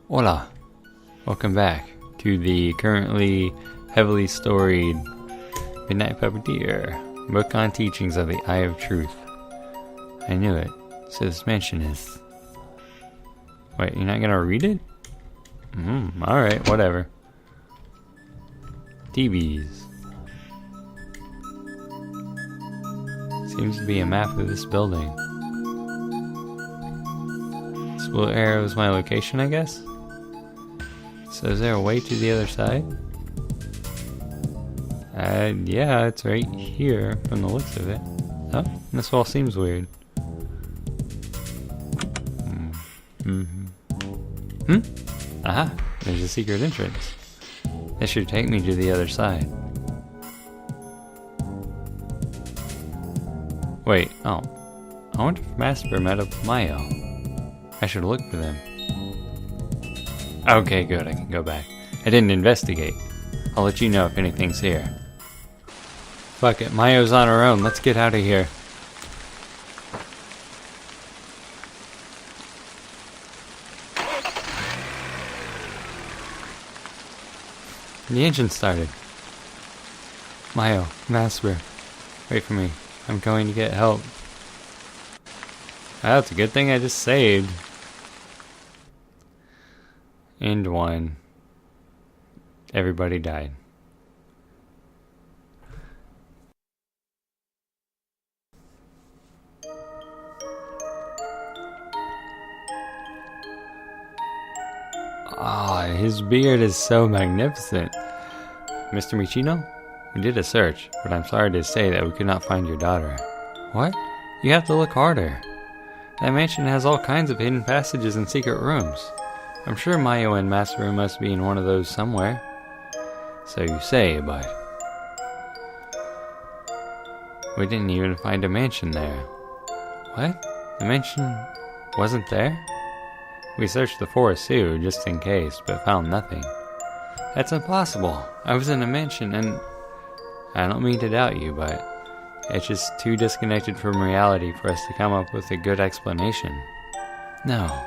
Hola! Welcome back to the currently heavily storied Midnight Puppeteer book on teachings of the Eye of Truth. I knew it. So this mansion is... Wait, you're not gonna read it? Alright, whatever. TVs. Seems to be a map of this building. This little arrow is my location, I guess? So is there a way to the other side? Yeah, it's right here from the looks of it. Oh, this wall seems weird. Aha, there's a secret entrance. This should take me to the other side. Wait, oh. I wonder if Master met up with Mayo. I should look for them. Okay, good, I can go back. I didn't investigate. I'll let you know if anything's here. Fuck it, Mayo's on her own. Let's get out of here. The engine started. Mayo, Master, wait for me. I'm going to get help. Oh, it's a good thing I just saved. And one. Everybody died. Ah, his beard is so magnificent. Mr. Michino, we did a search, but I'm sorry to say that we could not find your daughter. What? You have to look harder. That mansion has all kinds of hidden passages and secret rooms. I'm sure Mayo and Masaru must be in one of those somewhere. So you say, but... we didn't even find a mansion there. What? The mansion wasn't there? We searched the forest too, just in case, but found nothing. That's impossible. I was in a mansion and... I don't mean to doubt you, but... it's just too disconnected from reality for us to come up with a good explanation. No.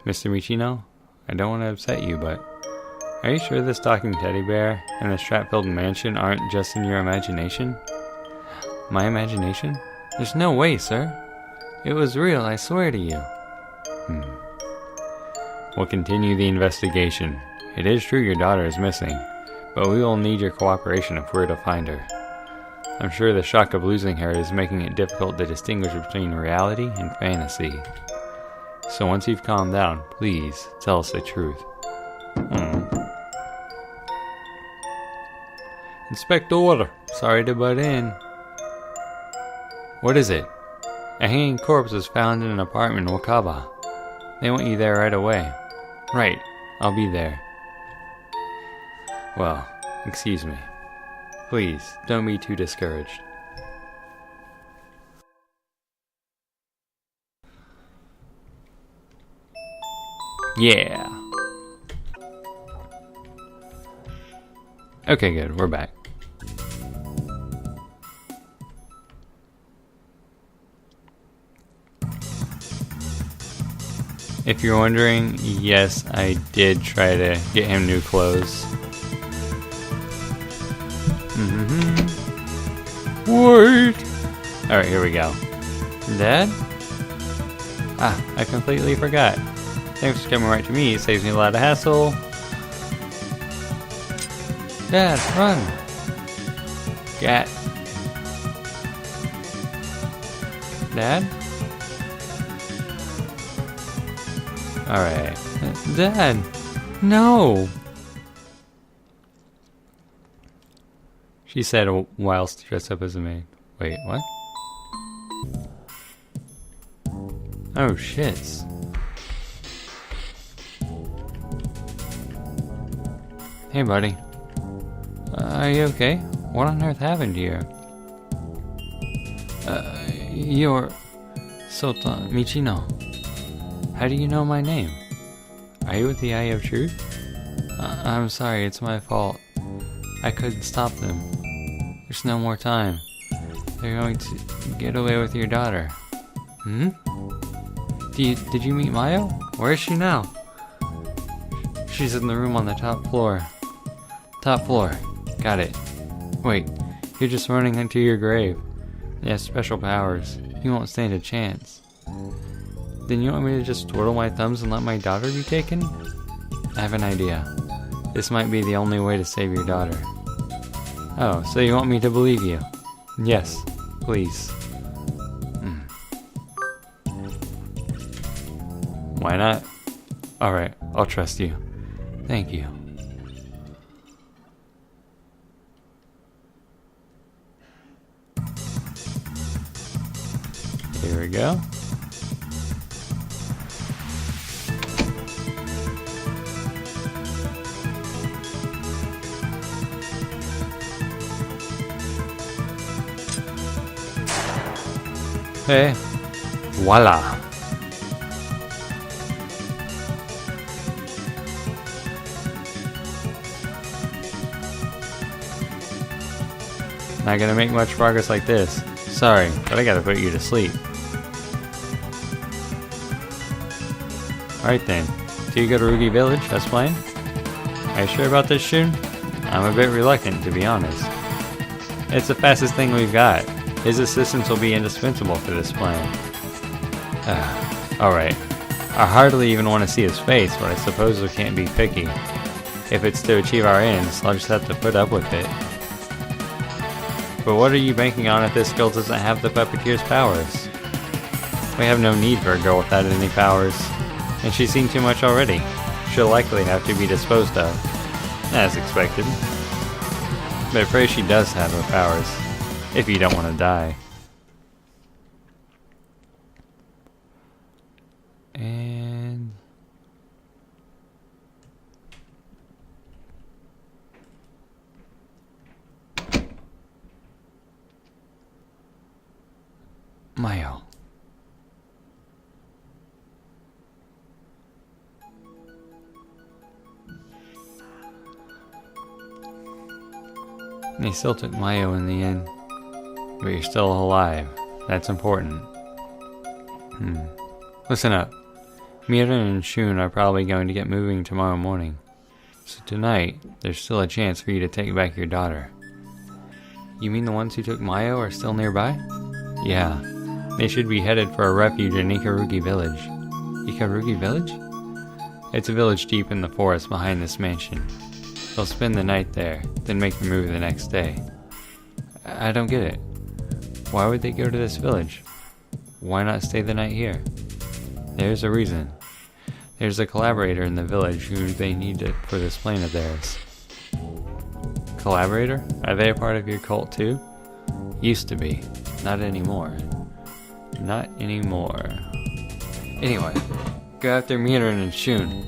Mr. Michino, I don't want to upset you, but... are you sure this talking teddy bear and this trap-filled mansion aren't just in your imagination? My imagination? There's no way, sir. It was real, I swear to you. We'll continue the investigation. It is true your daughter is missing, but we will need your cooperation if we're to find her. I'm sure the shock of losing her is making it difficult to distinguish between reality and fantasy. So once you've calmed down, please tell us the truth. Inspector, sorry to butt in. What is it? A hanging corpse was found in an apartment in Wakaba. They want you there right away. Right, I'll be there. Well, excuse me. Please, don't be too discouraged. Yeah. Okay, good, we're back. If you're wondering, yes, I did try to get him new clothes. Wait! Alright, here we go. Dad? Ah, I completely forgot. Thanks for coming right to me, it saves me a lot of hassle. Dad, run! Gat. Dad? Alright. Dad! No! She said whilst dressed up as a maid. Wait, what? Oh, shits. Hey, buddy. Are you okay? What on earth happened to you? You're... Sultan Michino. How do you know my name? Are you with the Eye of Truth? I'm sorry, it's my fault. I couldn't stop them. There's no more time. They're going to get away with your daughter. Hmm? Did you meet Mayo? Where is she now? She's in the room on the top floor. Top floor. Got it. Wait, you're just running into your grave. You have special powers. You won't stand a chance. Then you want me to just twiddle my thumbs and let my daughter be taken? I have an idea. This might be the only way to save your daughter. Oh, so you want me to believe you? Yes, please. Why not? Alright, I'll trust you. Thank you. Here we go. Hey, voila. Not gonna make much progress like this. Sorry, but I gotta put you to sleep. Alright then, do you go to Rugi Village as planned? Are you sure about this, Shun? I'm a bit reluctant, to be honest. It's the fastest thing we've got. His assistance will be indispensable for this plan. Alright. I hardly even want to see his face, but I suppose we can't be picky. If it's to achieve our ends, I'll just have to put up with it. But what are you banking on if this girl doesn't have the Puppeteer's powers? We have no need for a girl without any powers. And she's seen too much already. She'll likely have to be disposed of. As expected. But I pray she does have her powers. If you don't want to die. And... Mayo. They still took Mayo in the end. But you're still alive. That's important. Listen up. Miran and Shun are probably going to get moving tomorrow morning. So tonight, there's still a chance for you to take back your daughter. You mean the ones who took Mayo are still nearby? Yeah. They should be headed for a refuge in Ikarugi Village. Ikarugi Village? It's a village deep in the forest behind this mansion. They'll spend the night there, then make the move the next day. I don't get it. Why would they go to this village? Why not stay the night here? There's a reason. There's a collaborator in the village who they need for this plan of theirs. Collaborator? Are they a part of your cult too? Used to be. Not anymore. Not anymore. Anyway, go after Miran and Shun.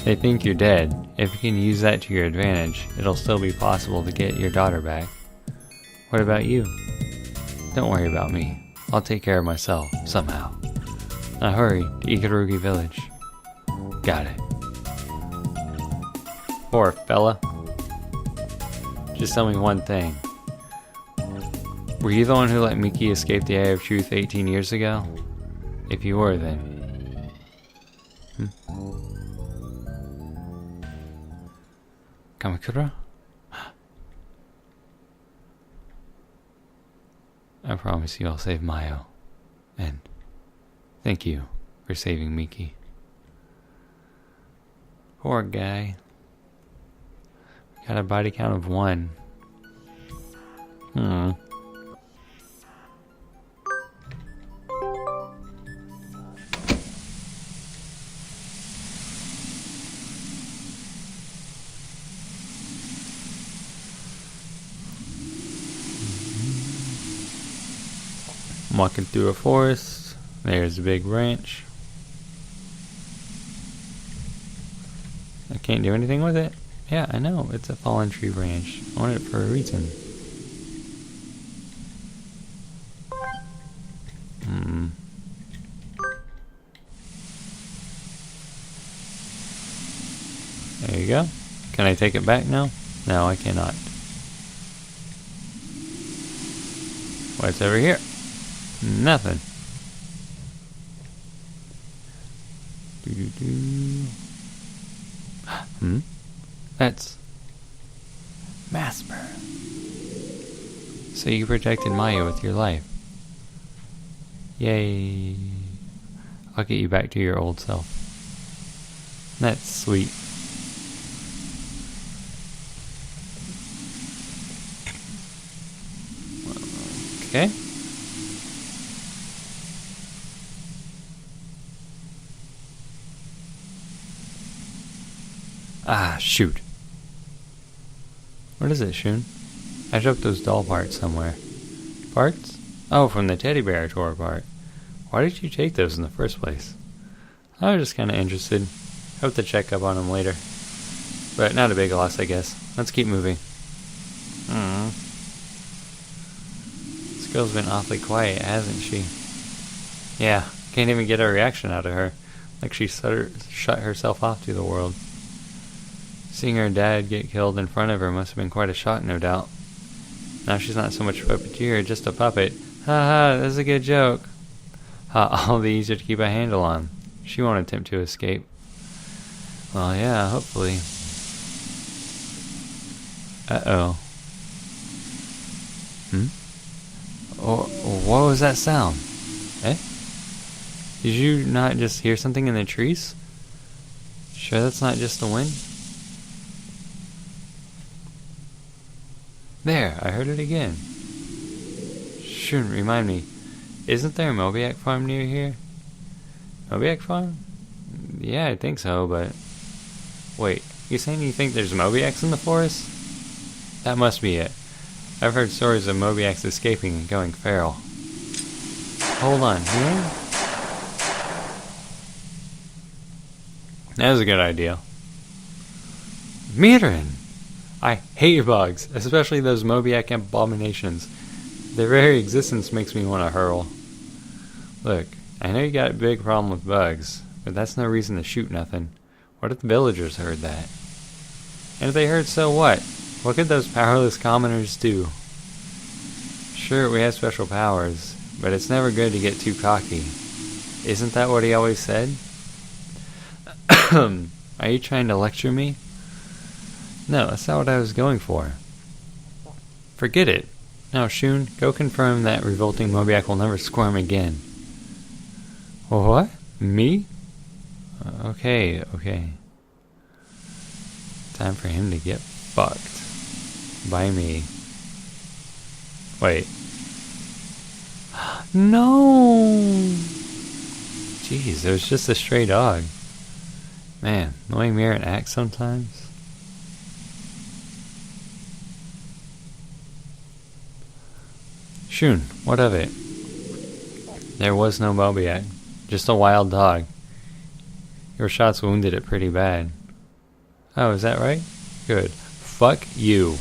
They think you're dead. If you can use that to your advantage, it'll still be possible to get your daughter back. What about you? Don't worry about me. I'll take care of myself, somehow. Now hurry to Ikarugi Village. Got it. Poor fella. Just tell me one thing. Were you the one who let Miki escape the Eye of Truth 18 years ago? If you were, then... Kamakura? I promise you I'll save Mayo. And thank you for saving Miki. Poor guy. Got a body count of 1. I'm walking through a forest. There's a big branch. I can't do anything with it. Yeah, I know. It's a fallen tree branch. I want it for a reason. There you go. Can I take it back now? No, I cannot. What's over here? Nothing. That's Masper. So you protected Maya with your life. Yay. I'll get you back to your old self. That's sweet. Okay. Ah, shoot. What is it, Shun? I dropped those doll parts somewhere. Parts? Oh, from the teddy bear tore apart. Why did you take those in the first place? I was just kind of interested. Hope to check up on them later. But not a big loss, I guess. Let's keep moving. This girl's been awfully quiet, hasn't she? Yeah, can't even get a reaction out of her. Like she shut herself off to the world. Seeing her dad get killed in front of her must have been quite a shock, no doubt. Now she's not so much a puppeteer, just a puppet. Ha, that's a good joke. I'll be easier to keep a handle on. She won't attempt to escape. Well, yeah, hopefully. Uh-oh. Oh, what was that sound? Eh? Did you not just hear something in the trees? Sure that's not just the wind? There, I heard it again. Shouldn't remind me. Isn't there a Mobiac farm near here? Mobiac farm? Yeah, I think so, but... Wait, you saying you think there's Mobiacs in the forest? That must be it. I've heard stories of Mobiacs escaping and going feral. Hold on, here? That was a good idea. Mirin! I hate bugs, especially those Mobiac abominations. Their very existence makes me want to hurl. Look, I know you got a big problem with bugs, but that's no reason to shoot nothing. What if the villagers heard that? And if they heard, so what? What could those powerless commoners do? Sure, we have special powers, but it's never good to get too cocky. Isn't that what he always said? Are you trying to lecture me? No, that's not what I was going for. Forget it. Now, Shun, go confirm that revolting Mobiac will never squirm again. What? Me? Okay. Time for him to get fucked. By me. Wait. No! Jeez, it was just a stray dog. Man, the way Mirin acts sometimes. Shun, what of it? There was no Mobiac, just a wild dog. Your shots wounded it pretty bad. Oh, is that right? Good. Fuck you.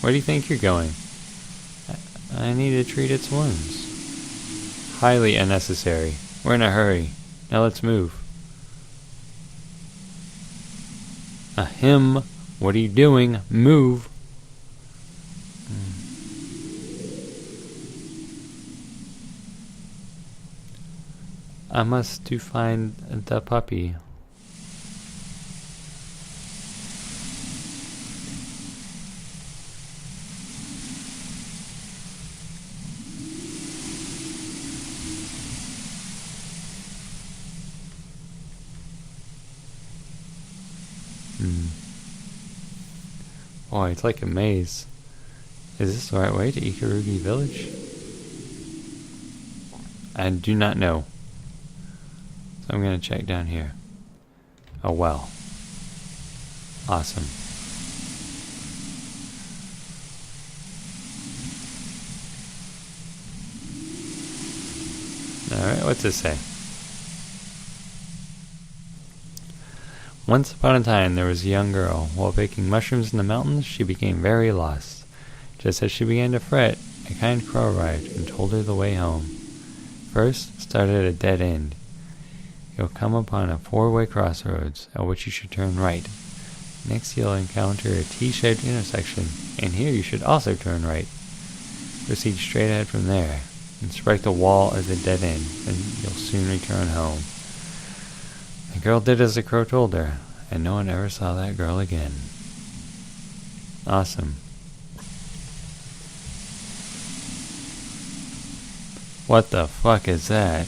Where do you think you're going? I need to treat its wounds. Highly unnecessary. We're in a hurry. Now let's move. Ahem. What are you doing? Move. I must to find the puppy. Boy, it's like a maze. Is this the right way to Ikarugi Village? I do not know. So I'm going to check down here. A well. Awesome. Alright, what's this say? Once upon a time there was a young girl. While picking mushrooms in the mountains, she became very lost. Just as she began to fret, a kind crow arrived and told her the way home. First, start at a dead end. You'll come upon a 4-way crossroads, at which you should turn right. Next you'll encounter a T-shaped intersection, and here you should also turn right. Proceed straight ahead from there. and strike the wall as a dead end, and you'll soon return home. The girl did as the crow told her, and no one ever saw that girl again. Awesome. What the fuck is that?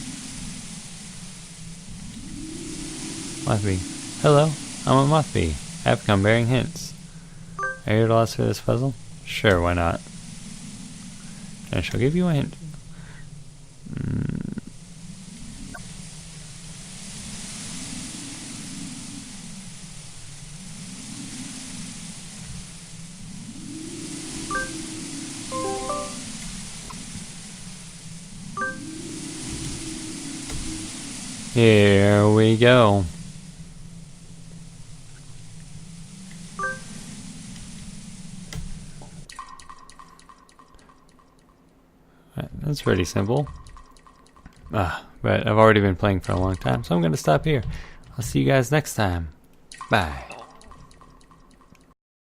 Mothbee. Hello, I'm a Mothbee. I have come bearing hints. Are you at a loss for this puzzle? Sure, why not? I shall give you a hint. Here we go. That's pretty simple. But I've already been playing for a long time, so I'm going to stop here. I'll see you guys next time. Bye.